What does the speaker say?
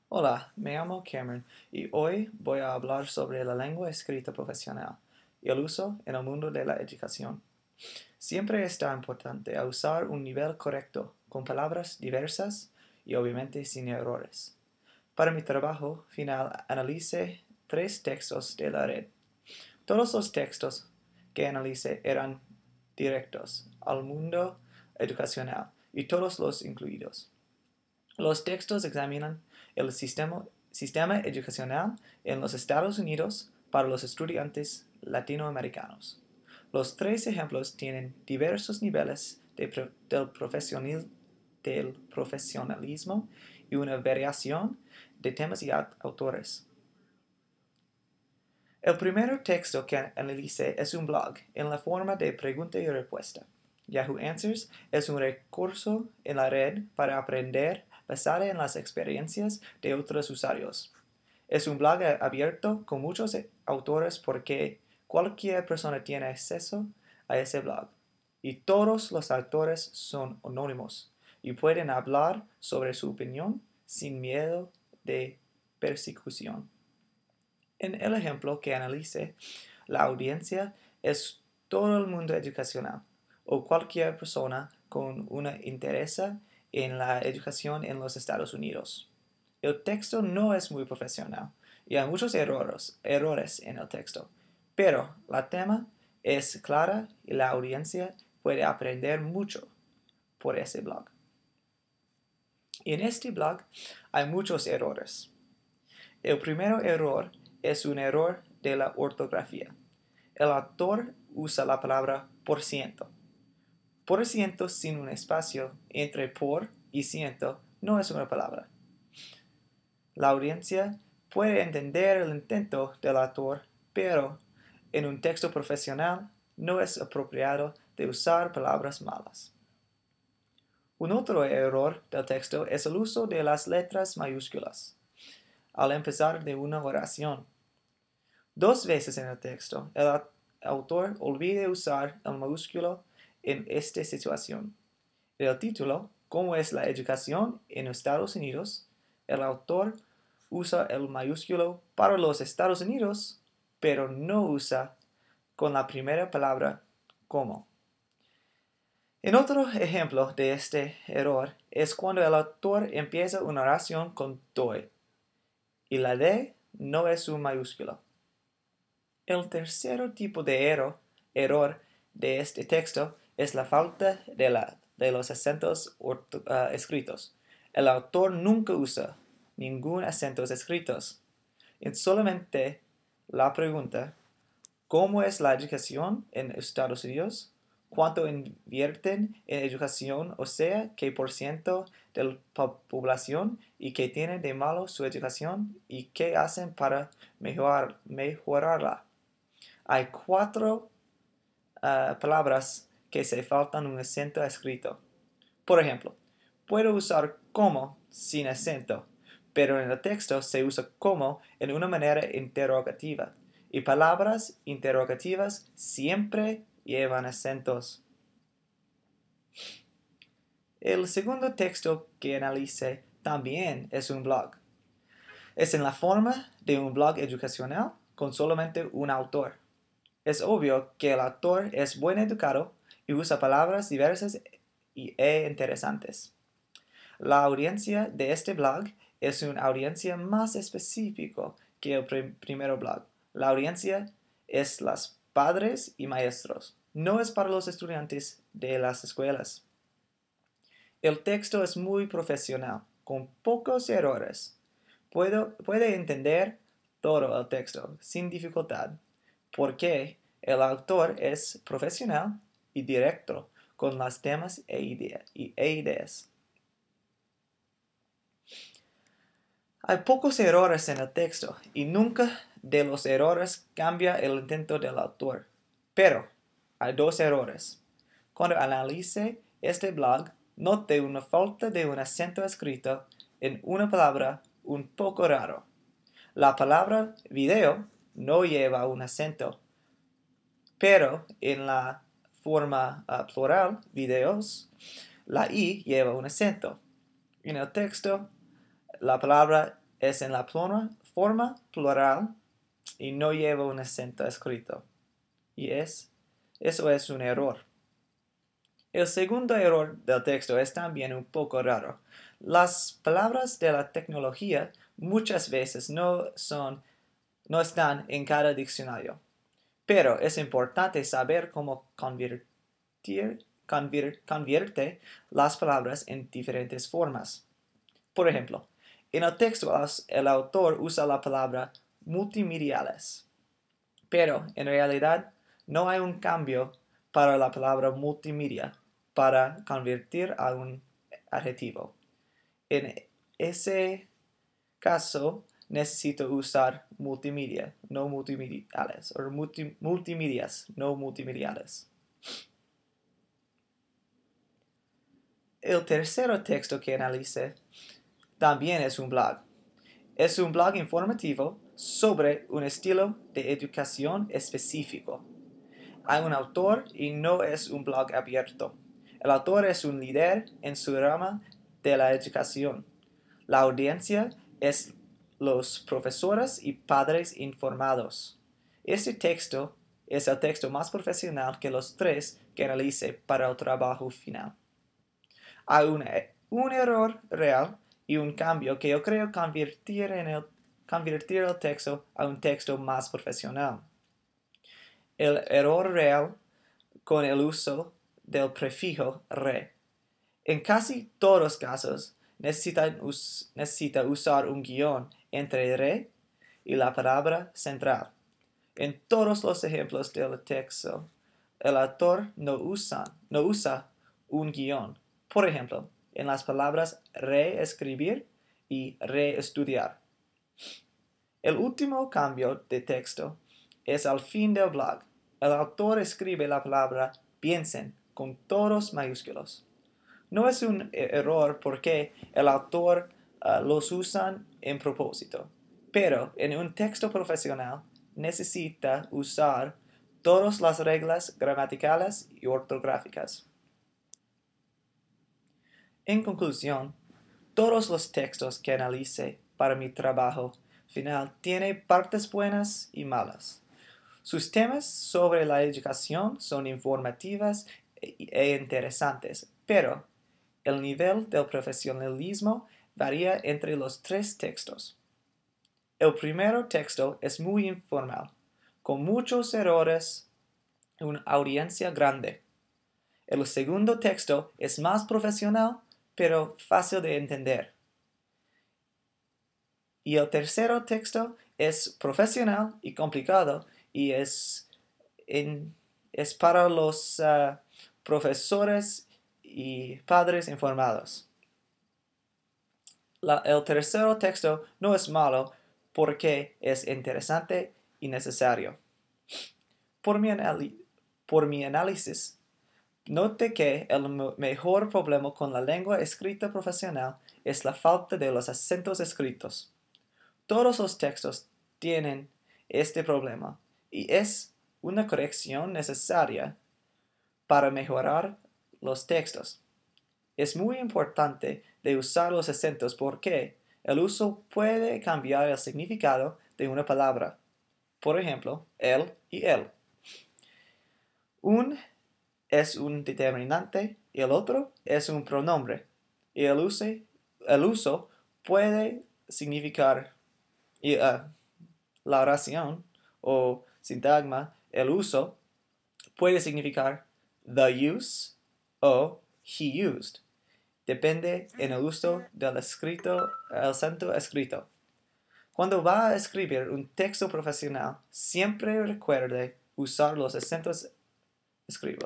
Hola, me llamo Cameron y hoy voy a hablar sobre la lengua escrita profesional y el uso en el mundo de la educación. Siempre está importante usar un nivel correcto, con palabras diversas y obviamente sin errores. Para mi trabajo final analicé 3 textos de la red. Todos los textos que analicé eran directos al mundo educacional y todos los incluidos. Los textos examinan el sistema educacional en los Estados Unidos para los estudiantes latinoamericanos. Los 3 ejemplos tienen diversos niveles del profesionalismo y una variación de temas y autores. El primer texto que analicé es un blog en la forma de pregunta y respuesta. Yahoo Answers es un recurso en la red para aprender basado en las experiencias de otros usuarios. Es un blog abierto con muchos autores porque cualquier persona tiene acceso a ese blog. Y todos los autores son anónimos y pueden hablar sobre su opinión sin miedo de persecución. En el ejemplo que analice, la audiencia es todo el mundo educacional o cualquier persona con un interés en la educación en los Estados Unidos. El texto no es muy profesional y hay muchos errores en el texto, pero la tema es clara y la audiencia puede aprender mucho por ese blog. Y en este blog hay muchos errores. El primer error es un error de la ortografía. El autor usa la palabra por ciento. Por ciento sin un espacio entre por y ciento no es una palabra. La audiencia puede entender el intento del autor, pero en un texto profesional no es apropiado de usar palabras malas. Un otro error del texto es el uso de las letras mayúsculas al empezar de una oración. 2 veces en el texto, el autor olvida usar el mayúsculo en esta situación. En el título, ¿Cómo es la educación en Estados Unidos?, el autor usa el mayúsculo para los Estados Unidos, pero no usa con la primera palabra ¿cómo? En otro ejemplo de este error es cuando el autor empieza una oración con doy y la D no es un mayúsculo. El tercer tipo de error de este texto es la falta de los acentos escritos. El autor nunca usa ningún acento escritos. Es solamente la pregunta, ¿cómo es la educación en Estados Unidos? ¿Cuánto invierten en educación? O sea, ¿qué por ciento de la población y qué tiene de malo su educación y qué hacen para mejorarla? Hay 4 palabras que se faltan un acento escrito. Por ejemplo, puedo usar como sin acento, pero en el texto se usa como en una manera interrogativa, y palabras interrogativas siempre llevan acentos. El segundo texto que analicé también es un blog. Es en la forma de un blog educacional con solamente un autor. Es obvio que el autor es buen educado y usa palabras diversas e interesantes. La audiencia de este blog es una audiencia más específica que el primer blog. La audiencia es los padres y maestros, no es para los estudiantes de las escuelas. El texto es muy profesional, con pocos errores. Puede entender todo el texto sin dificultad, porque el autor es profesional y directo con los temas e ideas. Hay pocos errores en el texto y nunca de los errores cambia el intento del autor. Pero hay 2 errores. Cuando analice este blog, note una falta de un acento escrito en una palabra un poco raro. La palabra video no lleva un acento, pero en la forma plural, videos, la I lleva un acento. En el texto, la palabra es en la forma plural y no lleva un acento escrito. Y eso es un error. El segundo error del texto es también un poco raro. Las palabras de la tecnología muchas veces no están en cada diccionario. Pero es importante saber cómo convierte las palabras en diferentes formas. Por ejemplo, en el texto el autor usa la palabra multimediales, pero en realidad no hay un cambio para la palabra multimedia para convertir a un adjetivo. En ese caso, necesito usar multimedia, no multimediales, o multimedias, no multimediales. El tercer texto que analice también es un blog. Es un blog informativo sobre un estilo de educación específico. Hay un autor y no es un blog abierto. El autor es un líder en su rama de la educación. La audiencia es los profesores y padres informados. Este texto es el texto más profesional que los tres que analice para el trabajo final. Hay un error real y un cambio que yo creo convertir el texto a un texto más profesional. El error real con el uso del prefijo re. En casi todos los casos necesita usar un guión entre re y la palabra central. En todos los ejemplos del texto, el autor no usa un guión. Por ejemplo, en las palabras reescribir y reestudiar. El último cambio de texto es al fin del blog. El autor escribe la palabra piensen con todos mayúsculos. No es un error porque el autor los usa en propósito, pero en un texto profesional necesita usar todas las reglas gramaticales y ortográficas. En conclusión, todos los textos que analice para mi trabajo final tienen partes buenas y malas. Sus temas sobre la educación son informativas e interesantes, pero el nivel del profesionalismo varía entre los tres textos. El primer texto es muy informal, con muchos errores y una audiencia grande. El segundo texto es más profesional, pero fácil de entender. Y el tercer texto es profesional y complicado y es para los profesores y padres informados. El tercer texto no es malo porque es interesante y necesario. Por mi análisis, note que el mejor problema con la lengua escrita profesional es la falta de los acentos escritos. Todos los textos tienen este problema y es una corrección necesaria para mejorar los textos. Es muy importante de usar los acentos porque el uso puede cambiar el significado de una palabra. Por ejemplo, él y él. Un es un determinante y el otro es un pronombre. Y el uso puede significar la oración o sintagma, el uso puede significar the use o he used. Depende en el uso del acento escrito. Cuando va a escribir un texto profesional, siempre recuerde usar los acentos escritos.